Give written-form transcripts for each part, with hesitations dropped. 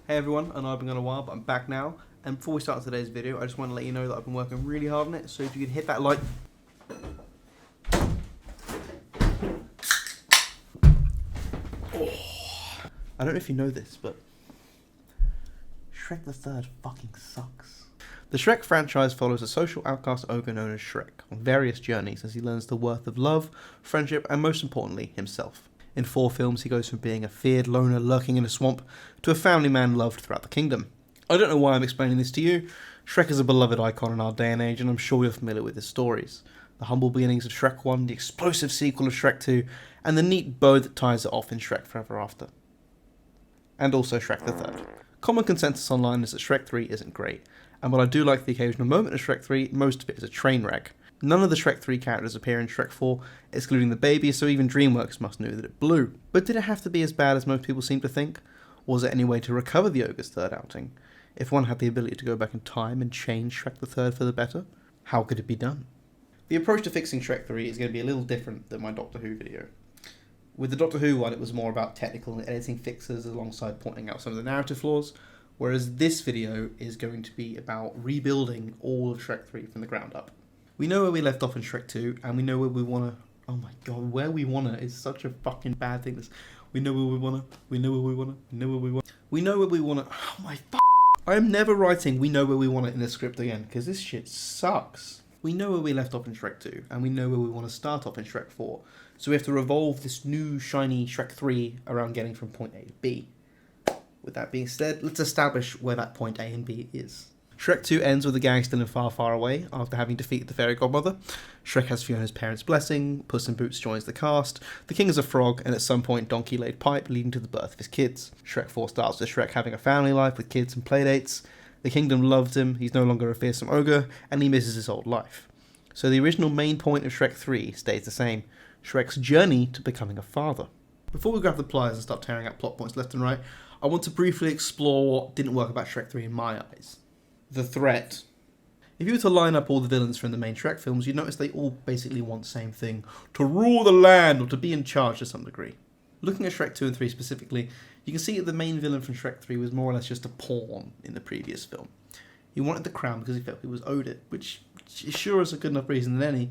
Hey everyone, I know I've been gone a while, but I'm back now. And before we start today's video, I just want to let you know that I've been working really hard on it. So if you could hit that like... Oh. I don't know if you know this, but Shrek the Third fucking sucks. The Shrek franchise follows a social outcast ogre known as Shrek on various journeys as he learns the worth of love, friendship, and most importantly, himself. In 4 films, he goes from being a feared loner lurking in a swamp to a family man loved throughout the kingdom. I don't know why I'm explaining this to you. Shrek is a beloved icon in our day and age, and I'm sure you're familiar with his stories. The humble beginnings of Shrek 1, the explosive sequel of Shrek 2, and the neat bow that ties it off in Shrek Forever After. And also Shrek the Third. Common consensus online is that Shrek 3 isn't great, and while I do like the occasional moment of Shrek 3, most of it is a train wreck. None of the Shrek 3 characters appear in Shrek 4, excluding the baby, so even DreamWorks must know that it blew. But did it have to be as bad as most people seem to think? Or was there any way to recover the ogre's third outing? If one had the ability to go back in time and change Shrek the Third for the better, how could it be done? The approach to fixing Shrek 3 is going to be a little different than my Doctor Who video. With the Doctor Who one, it was more about technical and editing fixes alongside pointing out some of the narrative flaws, whereas this video is going to be about rebuilding all of Shrek 3 from the ground up. We know where we left off in Shrek 2, and we know where we wanna... Oh my god, where we wanna is such a fucking bad thing. We know where we wanna, we know where we wanna, we know where we wanna... We know where we wanna... Oh my fuck! I am never writing we know where we wanna in the script again, because this shit sucks. We know where we left off in Shrek 2, and we know where we want to start off in Shrek 4, so we have to revolve this new, shiny Shrek 3 around getting from point A to B. With that being said, let's establish where that point A and B is. Shrek 2 ends with the gang still in Far, Far Away after having defeated the fairy godmother. Shrek has Fiona's parents' blessing, Puss in Boots joins the cast, the king is a frog, and at some point Donkey laid pipe leading to the birth of his kids. Shrek 4 starts with Shrek having a family life with kids and playdates. The kingdom loves him, he's no longer a fearsome ogre, and he misses his old life. So the original main point of Shrek 3 stays the same, Shrek's journey to becoming a father. Before we grab the pliers and start tearing out plot points left and right, I want to briefly explore what didn't work about Shrek 3 in my eyes. The threat. If you were to line up all the villains from the main Shrek films, you'd notice they all basically want the same thing, to rule the land or to be in charge to some degree. Looking at Shrek 2 and 3 specifically, you can see that the main villain from Shrek 3 was more or less just a pawn in the previous film. He wanted the crown because he felt he was owed it, which sure is a good enough reason than any,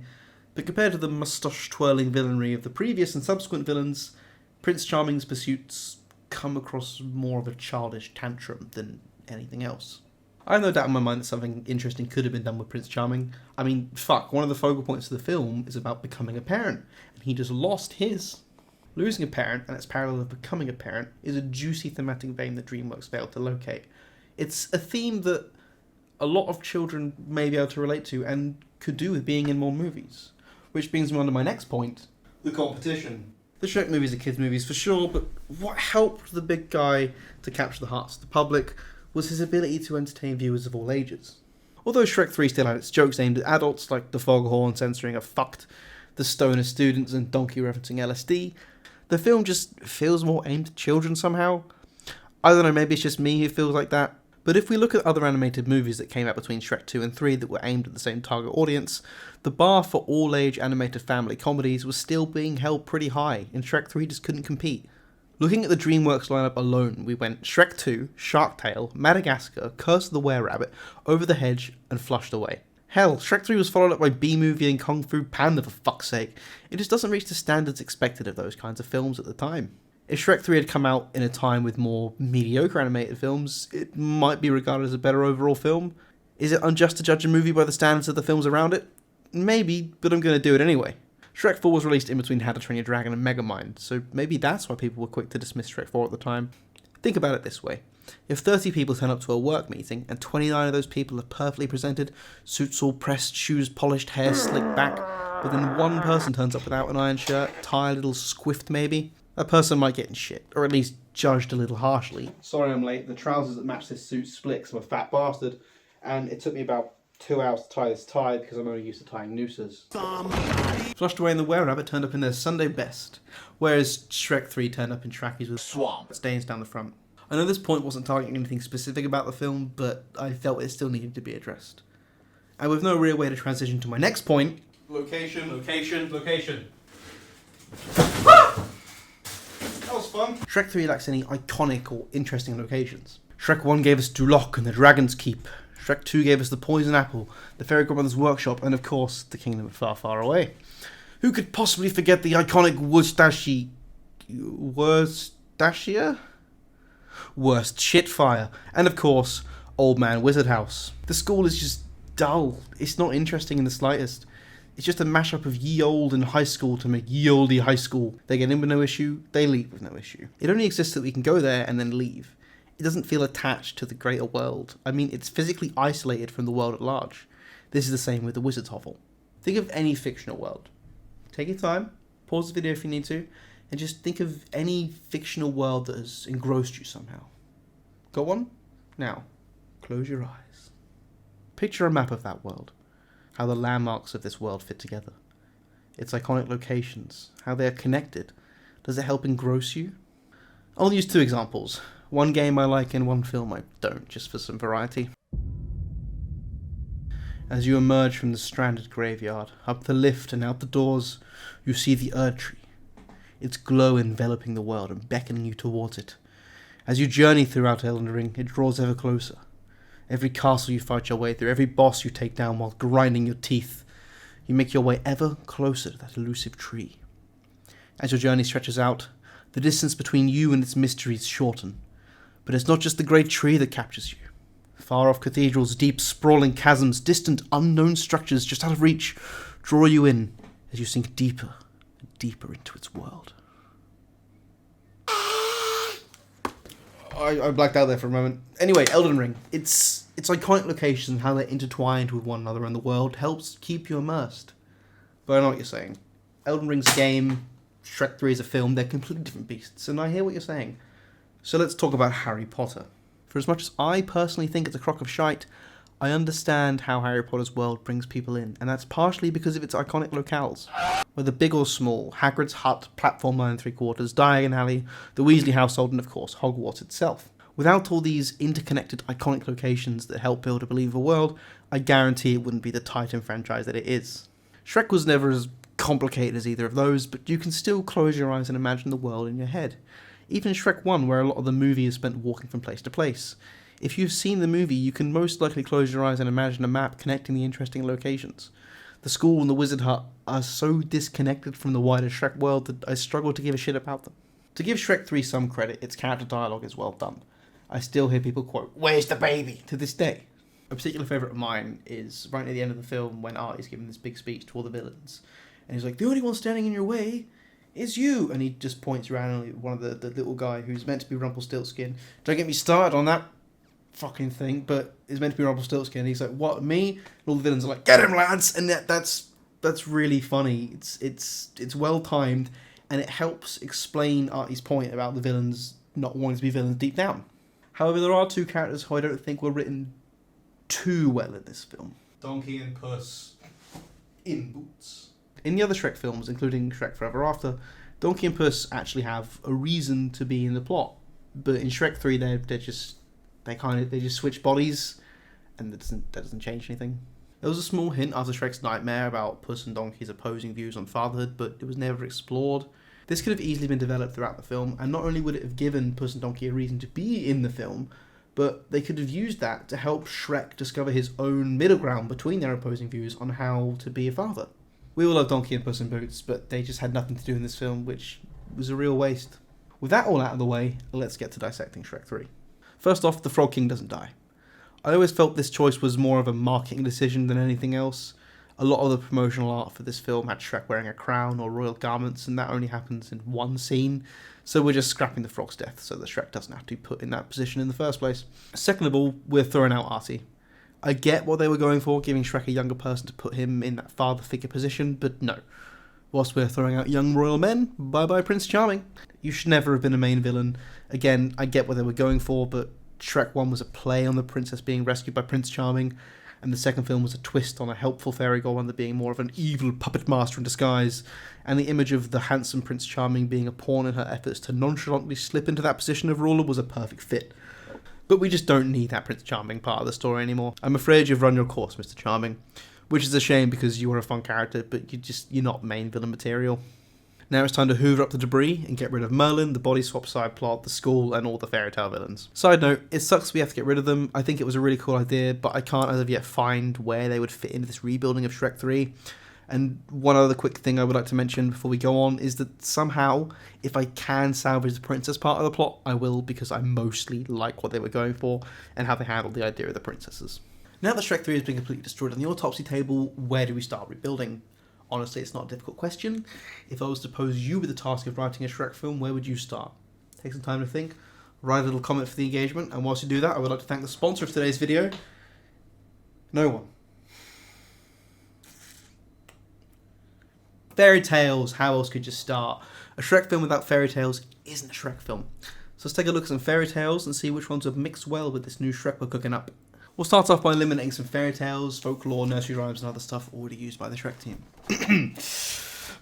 but compared to the moustache-twirling villainry of the previous and subsequent villains, Prince Charming's pursuits come across more of a childish tantrum than anything else. I have no doubt in my mind that something interesting could have been done with Prince Charming. I mean, fuck, one of the focal points of the film is about becoming a parent, and he just lost his. Losing a parent, and its parallel of becoming a parent, is a juicy thematic vein that DreamWorks failed to locate. It's a theme that a lot of children may be able to relate to, and could do with being in more movies. Which brings me on to my next point, the competition. The Shrek movies are kids' movies for sure, but what helped the big guy to capture the hearts of the public was his ability to entertain viewers of all ages. Although Shrek 3 still had its jokes aimed at adults, like the foghorn censoring a fucked, the stoner students, and Donkey referencing LSD, the film just feels more aimed at children somehow. I don't know, maybe it's just me who feels like that. But if we look at other animated movies that came out between Shrek 2 and 3 that were aimed at the same target audience, the bar for all-age animated family comedies was still being held pretty high, and Shrek 3 just couldn't compete. Looking at the DreamWorks lineup alone, we went Shrek 2, Shark Tale, Madagascar, Curse of the Were-Rabbit, Over the Hedge, and Flushed Away. Hell, Shrek 3 was followed up by B-Movie and Kung Fu Panda for fuck's sake. It just doesn't reach the standards expected of those kinds of films at the time. If Shrek 3 had come out in a time with more mediocre animated films, it might be regarded as a better overall film. Is it unjust to judge a movie by the standards of the films around it? Maybe, but I'm going to do it anyway. Shrek 4 was released in between How to Train Your Dragon and Megamind, so maybe that's why people were quick to dismiss Shrek 4 at the time. Think about it this way. If 30 people turn up to a work meeting, and 29 of those people are perfectly presented, suits all pressed, shoes polished, hair slicked back, but then one person turns up without an iron shirt, tie a little squiffed maybe, that person might get in shit, or at least judged a little harshly. Sorry I'm late, the trousers that match this suit split because I'm a fat bastard, and it took me about 2 hours to tie this tie because I'm only used to tying nooses. Flushed Away and the Were-Rabbit turned up in their Sunday best, whereas Shrek 3 turned up in trackies with swamp stains down the front. I know this point wasn't targeting anything specific about the film, but I felt it still needed to be addressed. And with no real way to transition to my next point... Location. That was fun. Shrek 3 lacks any iconic or interesting locations. Shrek 1 gave us Duloc and the Dragon's Keep. Shrek 2 gave us the Poison Apple, the Fairy Godmother's Workshop, and of course, the Kingdom Far, Far Away. Who could possibly forget the iconic Worcestershire? Worst Shitfire, and of course, Old Man Wizard House. The school is just dull. It's not interesting in the slightest. It's just a mashup of ye old and high school to make ye oldie high school. They get in with no issue, they leave with no issue. It only exists that we can go there and then leave. It doesn't feel attached to the greater world. I mean, it's physically isolated from the world at large. This is the same with the Wizard's Hovel. Think of any fictional world. Take your time, pause the video if you need to, and just think of any fictional world that has engrossed you somehow. Got one? Now, close your eyes. Picture a map of that world. How the landmarks of this world fit together. Its iconic locations. How they are connected. Does it help engross you? I'll use two examples. One game I like and one film I don't, just for some variety. As you emerge from the stranded graveyard, up the lift and out the doors, you see the Erd Tree. Its glow enveloping the world and beckoning you towards it. As you journey throughout Elden Ring, it draws ever closer. Every castle you fight your way through, every boss you take down while grinding your teeth, you make your way ever closer to that elusive tree. As your journey stretches out, the distance between you and its mysteries shorten. But it's not just the great tree that captures you. Far off cathedrals, deep, sprawling chasms, distant, unknown structures just out of reach draw you in as you sink deeper and deeper into its world. I blacked out there for a moment. Anyway, Elden Ring. Its iconic locations and how they're intertwined with one another in the world helps keep you immersed. But I know what you're saying. Elden Ring's a game, Shrek 3 is a film, they're completely different beasts, and I hear what you're saying. So let's talk about Harry Potter. For as much as I personally think it's a crock of shite, I understand how Harry Potter's world brings people in, and that's partially because of its iconic locales. Whether big or small, Hagrid's hut, Platform 9 3/4, Diagon Alley, the Weasley household, and of course, Hogwarts itself. Without all these interconnected iconic locations that help build a believable world, I guarantee it wouldn't be the Titan franchise that it is. Shrek was never as complicated as either of those, but you can still close your eyes and imagine the world in your head. Even in Shrek 1, where a lot of the movie is spent walking from place to place. If you've seen the movie, you can most likely close your eyes and imagine a map connecting the interesting locations. The school and the wizard hut are so disconnected from the wider Shrek world that I struggle to give a shit about them. To give Shrek 3 some credit, its character dialogue is well done. I still hear people quote, "Where's the baby?" to this day. A particular favourite of mine is right near the end of the film when Artie's giving this big speech to all the villains. And he's like, "The only one standing in your way is you." And he just points around at one of the little guy who's meant to be Rumpelstiltskin. Don't get me started on that fucking thing, but is meant to be Rumpelstiltskin. He's like, "What, me?" And all the villains are like, "Get him, lads!" And that's really funny. It's well timed, and it helps explain Artie's point about the villains not wanting to be villains deep down. However, there are two characters who I don't think were written too well in this film. Donkey and Puss in Boots. In the other Shrek films, including Shrek Forever After, Donkey and Puss actually have a reason to be in the plot. But in Shrek 3, they just switch bodies, and that doesn't change anything. There was a small hint after Shrek's nightmare about Puss and Donkey's opposing views on fatherhood, but it was never explored. This could have easily been developed throughout the film, and not only would it have given Puss and Donkey a reason to be in the film, but they could have used that to help Shrek discover his own middle ground between their opposing views on how to be a father. We all love Donkey and Puss in Boots, but they just had nothing to do in this film, which was a real waste. With that all out of the way, let's get to dissecting Shrek 3. First off, the Frog King doesn't die. I always felt this choice was more of a marketing decision than anything else. A lot of the promotional art for this film had Shrek wearing a crown or royal garments, and that only happens in one scene, so we're just scrapping the frog's death so that Shrek doesn't have to be put in that position in the first place. Second of all, we're throwing out Artie. I get what they were going for, giving Shrek a younger person to put him in that father figure position, but no. Whilst we're throwing out young royal men, bye-bye Prince Charming. You should never have been a main villain. Again, I get what they were going for, but Shrek 1 was a play on the princess being rescued by Prince Charming, and the second film was a twist on a helpful fairy godmother being more of an evil puppet master in disguise, and the image of the handsome Prince Charming being a pawn in her efforts to nonchalantly slip into that position of ruler was a perfect fit. But we just don't need that Prince Charming part of the story anymore. I'm afraid you've run your course, Mr. Charming, which is a shame because you are a fun character, but you're not main villain material. Now it's time to hoover up the debris and get rid of Merlin, the body swap side plot, the school, and all the fairy tale villains. Side note, it sucks we have to get rid of them. I think it was a really cool idea, but I can't as of yet find where they would fit into this rebuilding of Shrek 3. And one other quick thing I would like to mention before we go on is that somehow, if I can salvage the princess part of the plot, I will, because I mostly like what they were going for and how they handled the idea of the princesses. Now that Shrek 3 has been completely destroyed on the autopsy table, where do we start rebuilding? Honestly, it's not a difficult question. If I was to pose you with the task of writing a Shrek film, where would you start? Take some time to think, write a little comment for the engagement, and whilst you do that, I would like to thank the sponsor of today's video, no one. Fairy tales, how else could you start? A Shrek film without fairy tales isn't a Shrek film. So let's take a look at some fairy tales and see which ones have mixed well with this new Shrek we're cooking up. We'll start off by eliminating some fairy tales, folklore, nursery rhymes and other stuff already used by the Shrek team.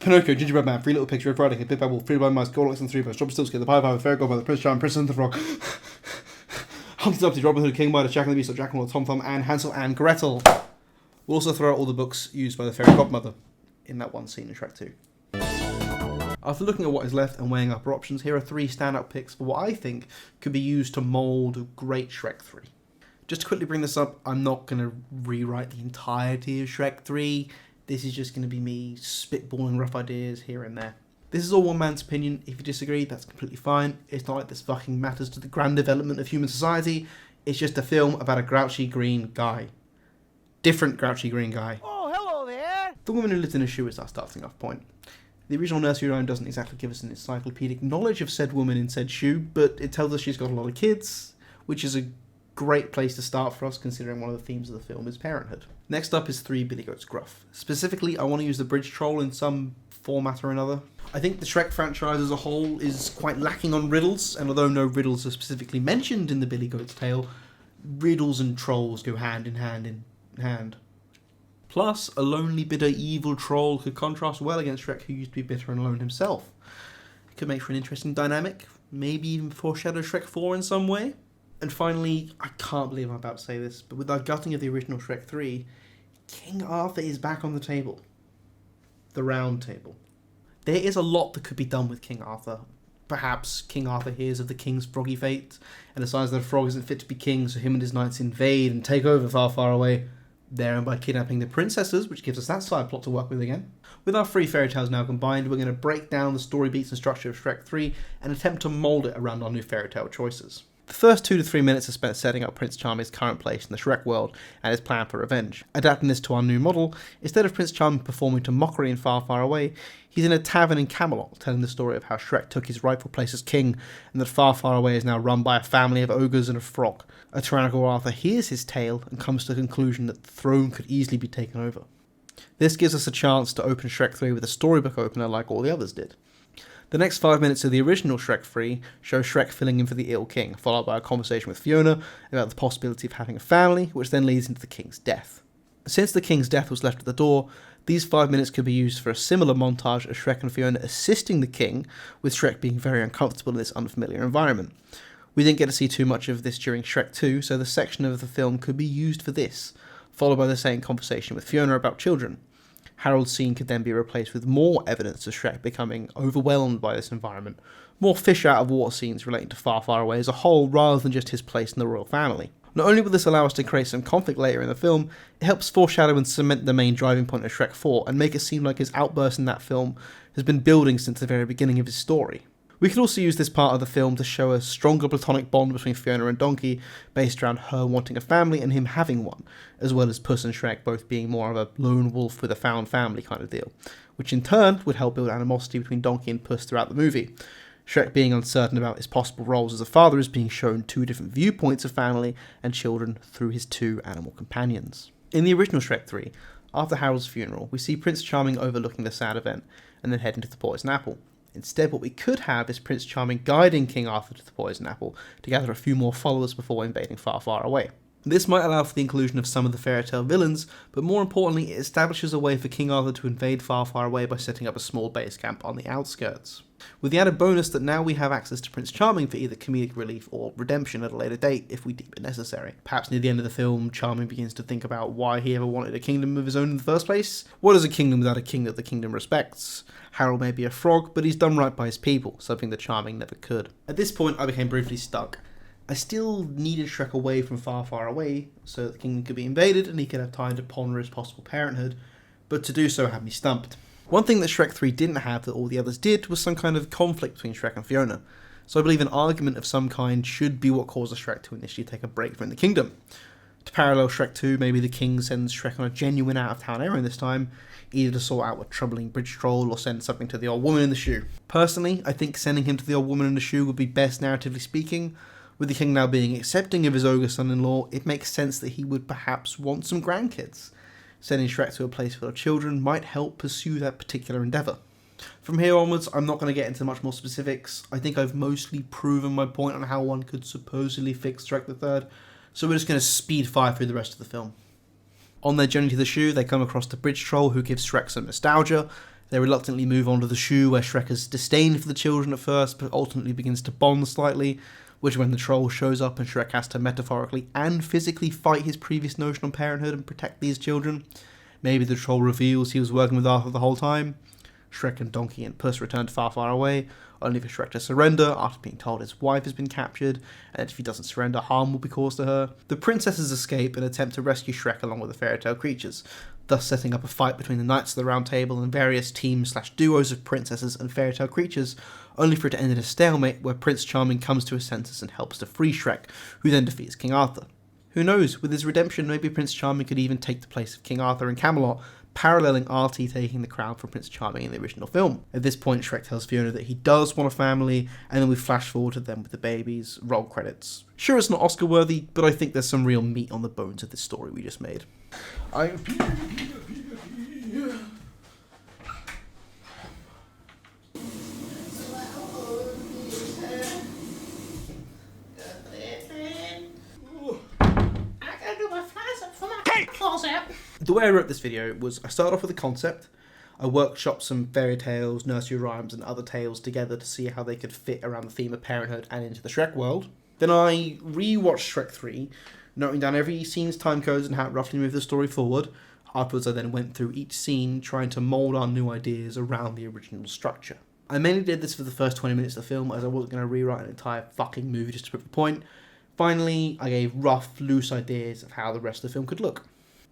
Pinocchio, Gingerbread Man, Three Little Pigs, Red Riding Hood, Big Bad Wolf, Three Blind Mice, Goldilocks and Three Bears, Rumpelstiltskin, The Pie Five, The Fairy Godmother, Prince Charming, Princess and the Frog, Humpty Dumpty, Robin Hood, King Midas, Jack and the Beanstalk, Jack and Will, Tom Thumb, and Hansel and Gretel. We'll also throw out all the books used by the Fairy Godmother in that one scene in Shrek 2. After looking at what is left and weighing up our options, here are 3 standout picks for what I think could be used to mould a great Shrek 3. Just to quickly bring this up, I'm not going to rewrite the entirety of Shrek 3. This is just going to be me spitballing rough ideas here and there. This is all one man's opinion. If you disagree, that's completely fine. It's not like this fucking matters to the grand development of human society. It's just a film about a grouchy green guy. Different grouchy green guy. Oh, hello there! The woman who lives in a shoe is our starting off point. The original nursery rhyme doesn't exactly give us an encyclopedic knowledge of said woman in said shoe, but it tells us she's got a lot of kids, which is a great place to start for us considering one of the themes of the film is parenthood. Next up is 3 Billy Goats Gruff. Specifically, I want to use the bridge troll in some format or another. I think the Shrek franchise as a whole is quite lacking on riddles, and although no riddles are specifically mentioned in the Billy Goat's tale, riddles and trolls go hand in hand. Plus, a lonely, bitter, evil troll could contrast well against Shrek, who used to be bitter and alone himself. It could make for an interesting dynamic, maybe even foreshadow Shrek 4 in some way. And finally, I can't believe I'm about to say this, but with our gutting of the original Shrek 3, King Arthur is back on the table. The round table. There is a lot that could be done with King Arthur. Perhaps King Arthur hears of the king's froggy fate, and decides that a frog isn't fit to be king, so him and his knights invade and take over far, far away, there and by kidnapping the princesses, which gives us that side plot to work with again. With our 3 fairy tales now combined, we're going to break down the story beats and structure of Shrek 3 and attempt to mould it around our new fairy tale choices. The first 2 to 3 minutes are spent setting up Prince Charming's current place in the Shrek world and his plan for revenge. Adapting this to our new model, instead of Prince Charming performing to mockery in Far, Far Away, he's in a tavern in Camelot telling the story of how Shrek took his rightful place as king and that Far, Far Away is now run by a family of ogres and a frog. A tyrannical Arthur hears his tale and comes to the conclusion that the throne could easily be taken over. This gives us a chance to open Shrek 3 with a storybook opener like all the others did. The next 5 minutes of the original Shrek 3 show Shrek filling in for the ill king, followed by a conversation with Fiona about the possibility of having a family, which then leads into the king's death. Since the king's death was left at the door, these 5 minutes could be used for a similar montage of Shrek and Fiona assisting the king, with Shrek being very uncomfortable in this unfamiliar environment. We didn't get to see too much of this during Shrek 2, so the section of the film could be used for this, followed by the same conversation with Fiona about children. Harold's scene could then be replaced with more evidence of Shrek becoming overwhelmed by this environment, more fish out of water scenes relating to Far, Far Away as a whole rather than just his place in the royal family. Not only will this allow us to create some conflict later in the film, it helps foreshadow and cement the main driving point of Shrek 4 and make it seem like his outburst in that film has been building since the very beginning of his story. We could also use this part of the film to show a stronger platonic bond between Fiona and Donkey, based around her wanting a family and him having one, as well as Puss and Shrek both being more of a lone wolf with a found family kind of deal, which in turn would help build animosity between Donkey and Puss throughout the movie. Shrek being uncertain about his possible roles as a father is being shown 2 different viewpoints of family and children through his 2 animal companions. In the original Shrek 3, after Harold's funeral, we see Prince Charming overlooking the sad event and then heading to the Poison Apple. Instead, what we could have is Prince Charming guiding King Arthur to the Poison Apple to gather a few more followers before invading Far, Far Away. This might allow for the inclusion of some of the fairy tale villains, but more importantly, it establishes a way for King Arthur to invade Far, Far Away by setting up a small base camp on the outskirts. with the added bonus that now we have access to Prince Charming for either comedic relief or redemption at a later date if we deem it necessary. Perhaps near the end of the film, Charming begins to think about why he ever wanted a kingdom of his own in the first place. What is a kingdom without a king that the kingdom respects? Harold may be a frog, but he's done right by his people, something that Charming never could. At this point, I became briefly stuck. I still needed Shrek away from far, far away, so that the kingdom could be invaded and he could have time to ponder his possible parenthood, but to do so had me stumped. One thing that Shrek 3 didn't have that all the others did was some kind of conflict between Shrek and Fiona, so I believe an argument of some kind should be what causes Shrek to initially take a break from the kingdom. To parallel Shrek 2, maybe the king sends Shrek on a genuine out-of-town errand this time, either to sort out a troubling bridge troll or send something to the old woman in the shoe. Personally, I think sending him to the old woman in the shoe would be best narratively speaking. With the king now being accepting of his ogre son-in-law, it makes sense that he would perhaps want some grandkids. Sending Shrek to a place full of children might help pursue that particular endeavour. From here onwards, I'm not going to get into much more specifics. I think I've mostly proven my point on how one could supposedly fix Shrek the Third, so we're just going to speed fire through the rest of the film. On their journey to the shoe, they come across the bridge troll who gives Shrek some nostalgia. They reluctantly move on to the shoe, where Shrek has disdain for the children at first, but ultimately begins to bond slightly, which when the troll shows up and Shrek has to metaphorically and physically fight his previous notion on parenthood and protect these children. Maybe the troll reveals he was working with Arthur the whole time. Shrek and Donkey and Puss return to far, far away, only for Shrek to surrender after being told his wife has been captured, and if he doesn't surrender, harm will be caused to her. The princesses escape and attempt to rescue Shrek along with the fairy tale creatures, thus setting up a fight between the Knights of the Round Table and various teams/duos of princesses and fairy tale creatures, only for it to end in a stalemate where Prince Charming comes to his senses and helps to free Shrek, who then defeats King Arthur. Who knows, with his redemption maybe Prince Charming could even take the place of King Arthur in Camelot, paralleling Artie taking the crown from Prince Charming in the original film. At this point, Shrek tells Fiona that he does want a family, and then we flash forward to them with the babies, roll credits. Sure, it's not Oscar worthy, but I think there's some real meat on the bones of this story we just made. The way I wrote this video was I started off with a concept, I workshopped some fairy tales, nursery rhymes and other tales together to see how they could fit around the theme of parenthood and into the Shrek world. Then I re-watched Shrek 3, noting down every scene's time codes and how it roughly moved the story forward. Afterwards I then went through each scene trying to mould our new ideas around the original structure. I mainly did this for the first 20 minutes of the film as I wasn't going to rewrite an entire fucking movie just to prove a point. Finally, I gave rough, loose ideas of how the rest of the film could look.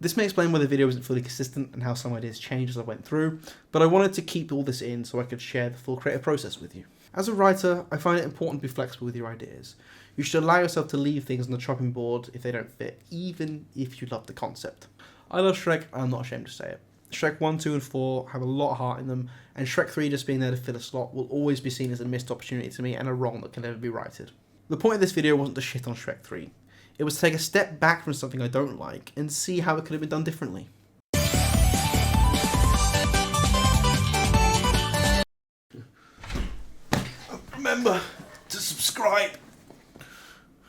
This may explain why the video isn't fully consistent and how some ideas changed as I went through, but I wanted to keep all this in so I could share the full creative process with you. As a writer, I find it important to be flexible with your ideas. You should allow yourself to leave things on the chopping board if they don't fit, even if you love the concept. I love Shrek, and I'm not ashamed to say it. Shrek 1, 2 and 4 have a lot of heart in them, and Shrek 3 just being there to fill a slot will always be seen as a missed opportunity to me and a wrong that can never be righted. The point of this video wasn't to shit on Shrek 3. It was to take a step back from something I don't like and see how it could have been done differently. Remember to subscribe.